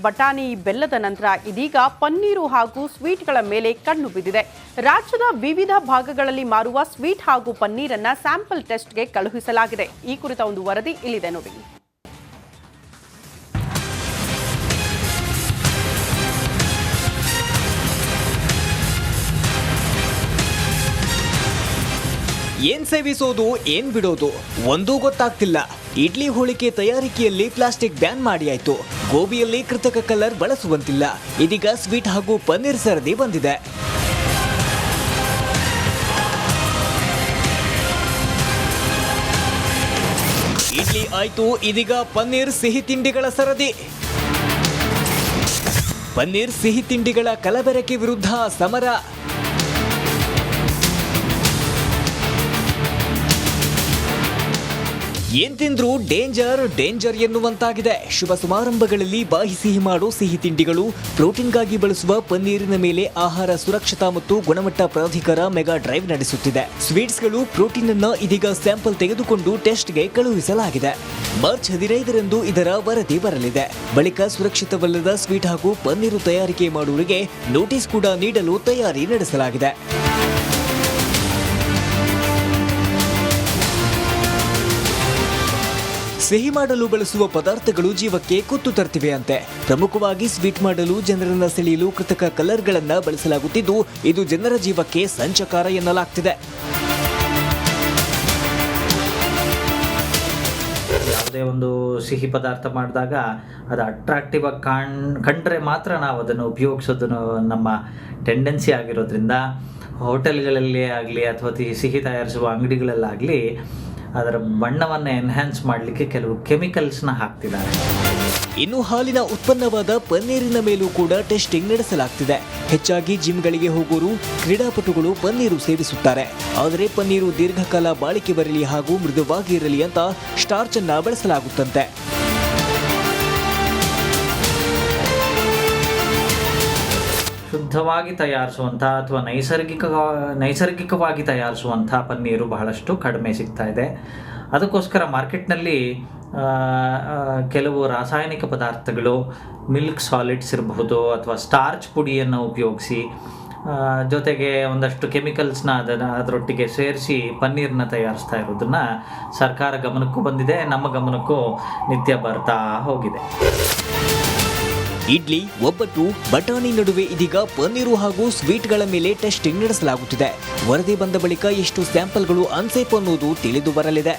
ಬಟಾಣಿ ಬೆಲ್ಲದ ನಂತರ ಇದೀಗ ಪನ್ನೀರು ಹಾಗೂ ಸ್ವೀಟ್ಗಳ ಮೇಲೆ ಕಣ್ಣು ಬಿದ್ದಿದೆ. ರಾಜ್ಯದ ವಿವಿಧ ಭಾಗಗಳಲ್ಲಿ ಮಾರುವ ಸ್ವೀಟ್ ಹಾಗೂ ಪನ್ನೀರನ್ನ ಸ್ಯಾಂಪಲ್ ಟೆಸ್ಟ್ಗೆ ಕಳುಹಿಸಲಾಗಿದೆ. ಈ ಕುರಿತ ಒಂದು ವರದಿ ಇಲ್ಲಿದೆ ನೋಡಿ. ಏನ್ ಸೇವಿಸೋದು ಏನ್ ಬಿಡೋದು ಒಂದೂ ಗೊತ್ತಾಗ್ತಿಲ್ಲ. ಇಡ್ಲಿ ಹೋಳಿಗೆ ತಯಾರಿಕೆಯಲ್ಲಿ ಪ್ಲಾಸ್ಟಿಕ್ ಬ್ಯಾನ್ ಮಾಡಿಯಾಯ್ತು. ಗೋಬಿಯಲ್ಲಿ ಕೃತಕ ಕಲರ್ ಬಳಸುವಂತಿಲ್ಲ. ಇದೀಗ ಸ್ವೀಟ್ ಹಾಗೂ ಪನ್ನೀರ್ ಸರದಿ ಬಂದಿದೆ. ಇಡ್ಲಿ ಆಯ್ತು, ಇದೀಗ ಪನ್ನೀರ್ ಸಿಹಿ ತಿಂಡಿಗಳ ಸರದಿ. ಪನ್ನೀರ್ ಸಿಹಿ ತಿಂಡಿಗಳ ಕಲಬೆರಕೆ ವಿರುದ್ಧ ಸಮರ. ಏನ್ ತಿಂದ್ರೂ ಡೇಂಜರ್ ಡೇಂಜರ್ ಎನ್ನುವಂತಾಗಿದೆ. ಶುಭ ಸಮಾರಂಭಗಳಲ್ಲಿ ಬಾಯಿ ಸಿಹಿ ಮಾಡೋ ಸಿಹಿ ತಿಂಡಿಗಳು, ಪ್ರೋಟೀನ್ಗಾಗಿ ಬಳಸುವ ಪನ್ನೀರಿನ ಮೇಲೆ ಆಹಾರ ಸುರಕ್ಷತಾ ಮತ್ತು ಗುಣಮಟ್ಟ ಪ್ರಾಧಿಕಾರ ಮೆಗಾ ಡ್ರೈವ್ ನಡೆಸುತ್ತಿದೆ. ಸ್ವೀಟ್ಸ್ಗಳು ಪ್ರೋಟೀನ್ ಅನ್ನ ಇದೀಗ ಸ್ಯಾಂಪಲ್ ತೆಗೆದುಕೊಂಡು ಟೆಸ್ಟ್ಗೆ ಕಳುಹಿಸಲಾಗಿದೆ. ಮಾರ್ಚ್ 15ರಂದು ಇದರ ವರದಿ ಬರಲಿದೆ. ಬಳಿಕ ಸುರಕ್ಷಿತವಲ್ಲದ ಸ್ವೀಟ್ ಹಾಗೂ ಪನ್ನೀರು ತಯಾರಿಕೆ ಮಾಡುವವರಿಗೆ ನೋಟಿಸ್ ಕೂಡ ನೀಡಲು ತಯಾರಿ ನಡೆಸಲಾಗಿದೆ. ಸಿಹಿ ಮಾಡಲು ಬಳಸುವ ಪದಾರ್ಥಗಳು ಜೀವಕ್ಕೆ ಕುತ್ತು ತರ್ತಿವೆ ಅಂತೆ. ಪ್ರಮುಖವಾಗಿ ಸ್ವೀಟ್ ಮಾಡಲು ಜನರನ್ನ ಸೆಳೆಯಲು ಕೃತಕ ಕಲರ್ಗಳನ್ನ ಬಳಸಲಾಗುತ್ತಿದ್ದು, ಇದು ಜನರ ಜೀವಕ್ಕೆ ಸಂಚಕಾರ ಎನ್ನಲಾಗ್ತಿದೆ. ಯಾವುದೇ ಒಂದು ಸಿಹಿ ಪದಾರ್ಥ ಮಾಡಿದಾಗ ಅದು ಅಟ್ರಾಕ್ಟಿವ್ ಆಗಿ ಕಂಡ್ರೆ ಮಾತ್ರ ನಾವು ಅದನ್ನು ಉಪಯೋಗಿಸೋದನ್ನು ನಮ್ಮ ಟೆಂಡೆನ್ಸಿ ಆಗಿರೋದ್ರಿಂದ ಹೋಟೆಲ್ಗಳಲ್ಲಿ ಆಗಲಿ ಅಥವಾ ಸಿಹಿ ತಯಾರಿಸುವ ಅಂಗಡಿಗಳಲ್ಲಾಗಲಿ ಅದರ ಬಣ್ಣವನ್ನು ಎನ್ಹ್ಯಾನ್ಸ್ ಮಾಡಲಿಕ್ಕೆ ಕೆಲವು ಕೆಮಿಕಲ್ಸ್ನ ಹಾಕ್ತಿದ್ದಾರೆ. ಇನ್ನು ಹಾಲಿನ ಉತ್ಪನ್ನವಾದ ಪನ್ನೀರಿನ ಮೇಲೂ ಕೂಡ ಟೆಸ್ಟಿಂಗ್ ನಡೆಸಲಾಗ್ತಿದೆ. ಹೆಚ್ಚಾಗಿ ಜಿಮ್ಗಳಿಗೆ ಹೋಗೋರು, ಕ್ರೀಡಾಪಟುಗಳು ಪನ್ನೀರು ಸೇವಿಸುತ್ತಾರೆ. ಆದರೆ ಪನ್ನೀರು ದೀರ್ಘಕಾಲ ಬಾಳಿಕೆ ಬರಲಿ ಹಾಗೂ ಮೃದುವಾಗಿ ಇರಲಿ ಅಂತ ಸ್ಟಾರ್ಚ್ ಅನ್ನ ಬಳಸಲಾಗುತ್ತಂತೆ. ಶುದ್ಧವಾಗಿ ತಯಾರಿಸುವಂಥ ಅಥವಾ ನೈಸರ್ಗಿಕವಾಗಿ ತಯಾರಿಸುವಂಥ ಪನ್ನೀರು ಬಹಳಷ್ಟು ಕಡಿಮೆ ಸಿಗ್ತಾ ಇದೆ. ಅದಕ್ಕೋಸ್ಕರ ಮಾರ್ಕೆಟ್ನಲ್ಲಿ ಕೆಲವು ರಾಸಾಯನಿಕ ಪದಾರ್ಥಗಳು, ಮಿಲ್ಕ್ ಸಾಲಿಡ್ಸ್ ಇರಬಹುದು ಅಥವಾ ಸ್ಟಾರ್ಚ್ ಪುಡಿಯನ್ನು ಉಪಯೋಗಿಸಿ ಜೊತೆಗೆ ಒಂದಷ್ಟು ಕೆಮಿಕಲ್ಸ್ನ ಅದರೊಟ್ಟಿಗೆ ಸೇರಿಸಿ ಪನ್ನೀರನ್ನ ತಯಾರಿಸ್ತಾ ಇರೋದನ್ನು ಸರ್ಕಾರ ಗಮನಕ್ಕೂ ಬಂದಿದೆ, ನಮ್ಮ ಗಮನಕ್ಕೂ ನಿತ್ಯ ಬರ್ತಾ ಹೋಗಿದೆ. ಇಡ್ಲಿ, ಒಬ್ಬಟ್ಟು, ಬಟಾಣಿ ನಡುವೆ ಇದೀಗ ಪನ್ನೀರು ಹಾಗೂ ಸ್ವೀಟ್ಗಳ ಮೇಲೆ ಟೆಸ್ಟಿಂಗ್ ನಡೆಸಲಾಗುತ್ತಿದೆ. ವರದಿ ಬಂದ ಬಳಿಕ ಎಷ್ಟು ಸ್ಯಾಂಪಲ್ಗಳು ಅನ್ಸೇಫ್ ಅನ್ನೋದು ತಿಳಿದು ಬರಲಿದೆ.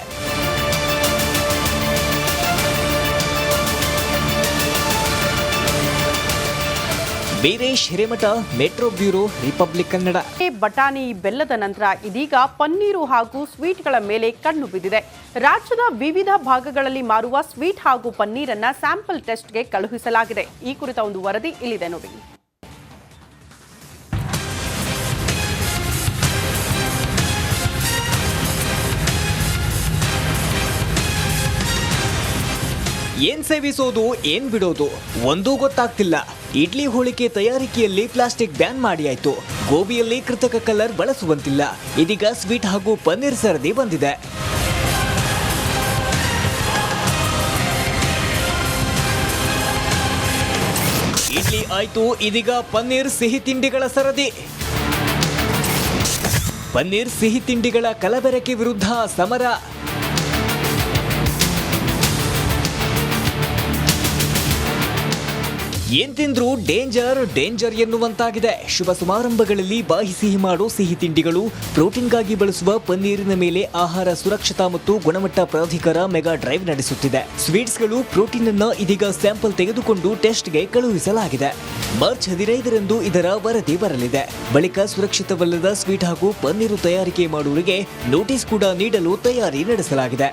Veeresh Hiremath, metro bureau, republic Kannada. ಬಟಾಣಿ ಬೆಲ್ಲದ ನಂತರ ಇದೀಗ ಪನ್ನೀರು ಹಾಗೂ ಸ್ವೀಟ್ಗಳ ಮೇಲೆ ಕಣ್ಣು ಬಿದ್ದಿದೆ. ರಾಜ್ಯದ ವಿವಿಧ ಭಾಗಗಳಲ್ಲಿ ಮಾರುವ ಸ್ವೀಟ್ ಹಾಗೂ ಪನ್ನೀರನ್ನ ಸ್ಯಾಂಪಲ್ ಟೆಸ್ಟ್ಗೆ ಕಳುಹಿಸಲಾಗಿದೆ. ಈ ಕುರಿತ ಒಂದು ವರದಿ ಇಲ್ಲಿದೆ ನೋಡಿ. ಏನ್ ಸೇವಿಸೋದು ಏನ್ ಬಿಡೋದು ಒಂದೂ ಗೊತ್ತಾಗ್ತಿಲ್ಲ. ಇಡ್ಲಿ ಹೋಳಿಗೆ ತಯಾರಿಕೆಯಲ್ಲಿ ಪ್ಲಾಸ್ಟಿಕ್ ಬ್ಯಾನ್ ಮಾಡಿಯಾಯ್ತು. ಗೋಬಿಯಲ್ಲಿ ಕೃತಕ ಕಲರ್ ಬಳಸುವಂತಿಲ್ಲ. ಇದೀಗ ಸ್ವೀಟ್ ಹಾಗೂ ಪನ್ನೀರ್ ಸರದಿ ಬಂದಿದೆ. ಇಡ್ಲಿ ಆಯ್ತು, ಇದೀಗ ಪನ್ನೀರ್ ಸಿಹಿ ತಿಂಡಿಗಳ ಸರದಿ. ಪನ್ನೀರ್ ಸಿಹಿ ತಿಂಡಿಗಳ ಕಲಬೆರಕೆ ವಿರುದ್ಧ ಸಮರ. ಏನ್ ತಿಂದ್ರೂ ಡೇಂಜರ್ ಡೇಂಜರ್ ಎನ್ನುವಂತಾಗಿದೆ. ಶುಭ ಸಮಾರಂಭಗಳಲ್ಲಿ ಬಾಯಿ ಸಿಹಿ ಮಾಡೋ ಸಿಹಿ ತಿಂಡಿಗಳು, ಪ್ರೋಟೀನ್ಗಾಗಿ ಬಳಸುವ ಪನ್ನೀರಿನ ಮೇಲೆ ಆಹಾರ ಸುರಕ್ಷತಾ ಮತ್ತು ಗುಣಮಟ್ಟ ಪ್ರಾಧಿಕಾರ ಮೆಗಾ ಡ್ರೈವ್ ನಡೆಸುತ್ತಿದೆ. ಸ್ವೀಟ್ಸ್ಗಳು ಪ್ರೋಟೀನ್ ಅನ್ನ ಇದೀಗ ಸ್ಯಾಂಪಲ್ ತೆಗೆದುಕೊಂಡು ಟೆಸ್ಟ್ಗೆ ಕಳುಹಿಸಲಾಗಿದೆ. ಮಾರ್ಚ್ 15ರಂದು ಇದರ ವರದಿ ಬರಲಿದೆ. ಬಳಿಕ ಸುರಕ್ಷಿತವಲ್ಲದ ಸ್ವೀಟ್ ಹಾಗೂ ಪನ್ನೀರು ತಯಾರಿಕೆ ಮಾಡುವವರಿಗೆ ನೋಟಿಸ್ ಕೂಡ ನೀಡಲು ತಯಾರಿ ನಡೆಸಲಾಗಿದೆ.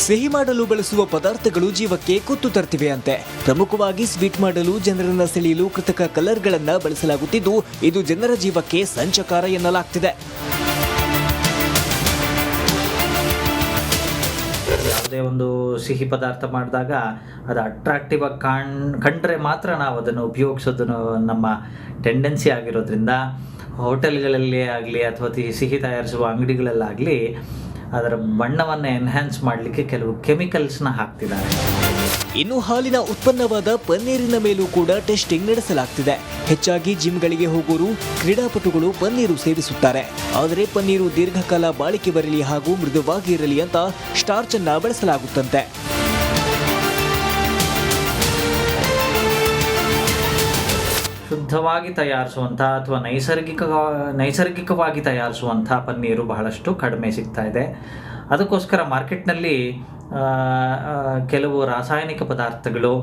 ಸಿಹಿ ಮಾಡಲು ಬಳಸುವ ಪದಾರ್ಥಗಳು ಜೀವಕ್ಕೆ ಕುತ್ತು ತರ್ತಿವೆ ಅಂತೆ. ಪ್ರಮುಖವಾಗಿ ಸ್ವೀಟ್ ಮಾಡಲು ಜನರನ್ನ ಸೆಳೆಯಲು ಕೃತಕ ಕಲರ್ಗಳನ್ನ ಬಳಸಲಾಗುತ್ತಿದ್ದು, ಇದು ಜನರ ಜೀವಕ್ಕೆ ಸಂಚಕಾರ ಎನ್ನಲಾಗ್ತಿದೆ. ಯಾವುದೇ ಒಂದು ಸಿಹಿ ಪದಾರ್ಥ ಮಾಡಿದಾಗ ಅದು ಅಟ್ರಾಕ್ಟಿವ್ ಆಗಿ ಕಂಡ್ರೆ ಮಾತ್ರ ನಾವು ಅದನ್ನು ಉಪಯೋಗಿಸೋದನ್ನು ನಮ್ಮ ಟೆಂಡೆನ್ಸಿ ಆಗಿರೋದ್ರಿಂದ ಹೋಟೆಲ್ಗಳಲ್ಲಿ ಆಗಲಿ ಅಥವಾ ಸಿಹಿ ತಯಾರಿಸುವ ಅಂಗಡಿಗಳಲ್ಲಾಗಲಿ ಅದರ ಬಣ್ಣವನ್ನು ಎನ್ಹ್ಯಾನ್ಸ್ ಮಾಡಲಿಕ್ಕೆ ಕೆಲವು ಕೆಮಿಕಲ್ಸ್ನ ಹಾಕ್ತಿದ್ದಾರೆ. ಇನ್ನು ಹಾಲಿನ ಉತ್ಪನ್ನವಾದ ಪನ್ನೀರಿನ ಮೇಲೂ ಕೂಡ ಟೆಸ್ಟಿಂಗ್ ನಡೆಸಲಾಗ್ತಿದೆ. ಹೆಚ್ಚಾಗಿ ಜಿಮ್ಗಳಿಗೆ ಹೋಗೋರು, ಕ್ರೀಡಾಪಟುಗಳು ಪನ್ನೀರು ಸೇವಿಸುತ್ತಾರೆ. ಆದರೆ ಪನ್ನೀರು ದೀರ್ಘಕಾಲ ಬಾಳಿಕೆ ಬರಲಿ ಹಾಗೂ ಮೃದುವಾಗಿ ಇರಲಿ ಅಂತ ಸ್ಟಾರ್ಚ್ ಅನ್ನ ಬಳಸಲಾಗುತ್ತಂತೆ. ಶುದ್ಧವಾಗಿ ತಯಾರಿಸುವಂಥ ಅಥವಾ ನೈಸರ್ಗಿಕವಾಗಿ ತಯಾರಿಸುವಂಥ ಪನ್ನೀರು ಬಹಳಷ್ಟು ಕಡಿಮೆ ಸಿಗ್ತಾ ಇದೆ. ಅದಕ್ಕೋಸ್ಕರ ಮಾರ್ಕೆಟ್ನಲ್ಲಿ ಕೆಲವು ರಾಸಾಯನಿಕ ಪದಾರ್ಥಗಳು,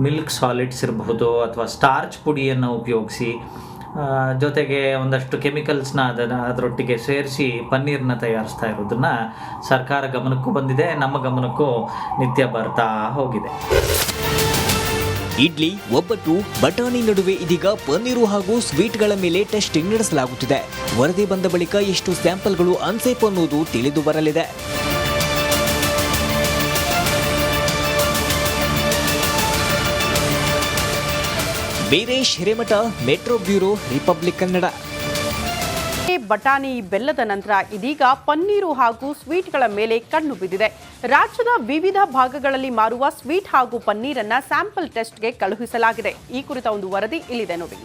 ಮಿಲ್ಕ್ ಸಾಲಿಡ್ಸ್ ಇರಬಹುದು ಅಥವಾ ಸ್ಟಾರ್ಚ್ ಪುಡಿಯನ್ನು ಉಪಯೋಗಿಸಿ ಜೊತೆಗೆ ಒಂದಷ್ಟು ಕೆಮಿಕಲ್ಸ್ನ ಅದರೊಟ್ಟಿಗೆ ಸೇರಿಸಿ ಪನ್ನೀರನ್ನ ತಯಾರಿಸ್ತಾ ಇರೋದನ್ನು ಸರ್ಕಾರ ಗಮನಕ್ಕೂ ಬಂದಿದೆ, ನಮ್ಮ ಗಮನಕ್ಕೂ ನಿತ್ಯ ಬರ್ತಾ ಹೋಗಿದೆ. ಇಡ್ಲಿ, ಒಬ್ಬಟ್ಟು, ಬಟಾಣಿ ನಡುವೆ ಇದೀಗ ಪನ್ನೀರು ಹಾಗೂ ಸ್ವೀಟ್ಗಳ ಮೇಲೆ ಟೆಸ್ಟಿಂಗ್ ನಡೆಸಲಾಗುತ್ತಿದೆ. ವರದಿ ಬಂದ ಬಳಿಕ ಎಷ್ಟು ಸ್ಯಾಂಪಲ್ಗಳು ಅನ್ಸೇಫ್ ಅನ್ನೋದು ತಿಳಿದು ಬರಲಿದೆ. Veeresh Hiremath, metro bureau, republic Kannada. ಬಟಾಣಿ ಬೆಲ್ಲದ ನಂತರ ಇದೀಗ ಪನ್ನೀರು ಹಾಗೂ ಸ್ವೀಟ್ಗಳ ಮೇಲೆ ಕಣ್ಣು ಬಿದ್ದಿದೆ. ರಾಜ್ಯದ ವಿವಿಧ ಭಾಗಗಳಲ್ಲಿ ಮಾರುವ ಸ್ವೀಟ್ ಹಾಗೂ ಪನ್ನೀರನ್ನ ಸ್ಯಾಂಪಲ್ ಟೆಸ್ಟ್ಗೆ ಕಳುಹಿಸಲಾಗಿದೆ. ಈ ಕುರಿತ ಒಂದು ವರದಿ ಇಲ್ಲಿದೆ ನೋಡಿ.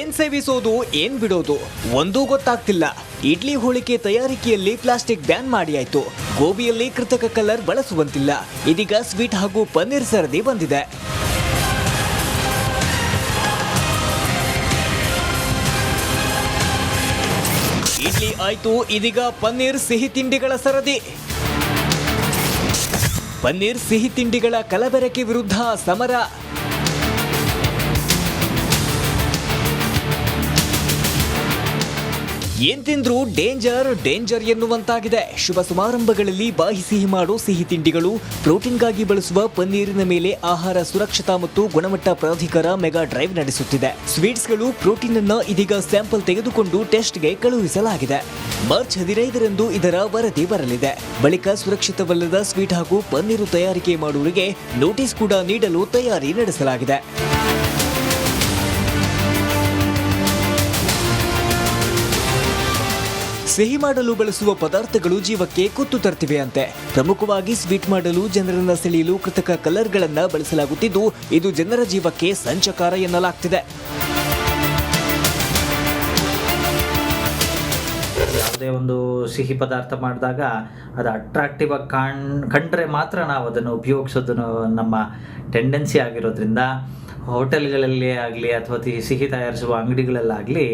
ಏನ್ ಸೇವಿಸೋದು, ಏನ್ ಬಿಡೋದು ಒಂದೂ ಗೊತ್ತಾಗ್ತಿಲ್ಲ. ಇಡ್ಲಿ ಹೋಳಿಗೆ ತಯಾರಿಕೆಯಲ್ಲಿ ಪ್ಲಾಸ್ಟಿಕ್ ಬ್ಯಾನ್ ಮಾಡಿಯಾಯ್ತು. ಗೋಬಿಯಲ್ಲಿ ಕೃತಕ ಕಲರ್ ಬಳಸುವಂತಿಲ್ಲ. ಇದೀಗ ಸ್ವೀಟ್ ಹಾಗೂ ಪನ್ನೀರ್ ಸರದಿ ಬಂದಿದೆ. ಇಡ್ಲಿ ಆಯ್ತು, ಇದೀಗ ಪನ್ನೀರ್ ಸಿಹಿ ತಿಂಡಿಗಳ ಸರದಿ. ಪನ್ನೀರ್ ಸಿಹಿ ತಿಂಡಿಗಳ ಕಲಬೆರಕೆ ವಿರುದ್ಧ ಸಮರ. ಏನ್ ತಿಂದ್ರೂ ಡೇಂಜರ್ ಎನ್ನುವಂತಾಗಿದೆ. ಶುಭ ಸಮಾರಂಭಗಳಲ್ಲಿ ಬಾಯಿ ಸಿಹಿ ಮಾಡೋ ಸಿಹಿ ತಿಂಡಿಗಳು, ಪ್ರೋಟೀನ್ಗಾಗಿ ಬಳಸುವ ಪನ್ನೀರಿನ ಮೇಲೆ ಆಹಾರ ಸುರಕ್ಷತಾ ಮತ್ತು ಗುಣಮಟ್ಟ ಪ್ರಾಧಿಕಾರ ಮೆಗಾ ಡ್ರೈವ್ ನಡೆಸುತ್ತಿದೆ. ಸ್ವೀಟ್ಸ್ಗಳು ಪ್ರೋಟೀನ್ ಅನ್ನ ಇದೀಗ ಸ್ಯಾಂಪಲ್ ತೆಗೆದುಕೊಂಡು ಟೆಸ್ಟ್ಗೆ ಕಳುಹಿಸಲಾಗಿದೆ. ಮಾರ್ಚ್ 15ರಂದು ಇದರ ವರದಿ ಬರಲಿದೆ. ಬಳಿಕ ಸುರಕ್ಷಿತವಲ್ಲದ ಸ್ವೀಟ್ ಹಾಗೂ ಪನ್ನೀರು ತಯಾರಿಕೆ ಮಾಡುವವರಿಗೆ ನೋಟಿಸ್ ಕೂಡ ನೀಡಲು ತಯಾರಿ ನಡೆಸಲಾಗಿದೆ. ಸಿಹಿ ಮಾಡಲು ಬಳಸುವ ಪದಾರ್ಥಗಳು ಜೀವಕ್ಕೆ ಕುತ್ತು ತರ್ತಿವೆ ಅಂತೆ. ಪ್ರಮುಖವಾಗಿ ಸ್ವೀಟ್ ಮಾಡಲು ಜನರನ್ನ ಸೆಳೆಯಲು ಕೃತಕ ಕಲರ್ಗಳನ್ನ ಬಳಸಲಾಗುತ್ತಿದ್ದು, ಇದು ಜನರ ಜೀವಕ್ಕೆ ಸಂಚಕಾರ ಎನ್ನಲಾಗ್ತಿದೆ. ಯಾವುದೇ ಒಂದು ಸಿಹಿ ಪದಾರ್ಥ ಮಾಡಿದಾಗ ಅದು ಅಟ್ರಾಕ್ಟಿವ್ ಆಗಿ ಕಂಡ್ರೆ ಮಾತ್ರ ನಾವು ಅದನ್ನು ಉಪಯೋಗಿಸೋದು ನಮ್ಮ ಟೆಂಡೆನ್ಸಿ ಆಗಿರೋದ್ರಿಂದ ಹೋಟೆಲ್ಗಳಲ್ಲಿ ಆಗಲಿ ಅಥವಾ ಸಿಹಿ ತಯಾರಿಸುವ ಅಂಗಡಿಗಳಲ್ಲಾಗಲಿ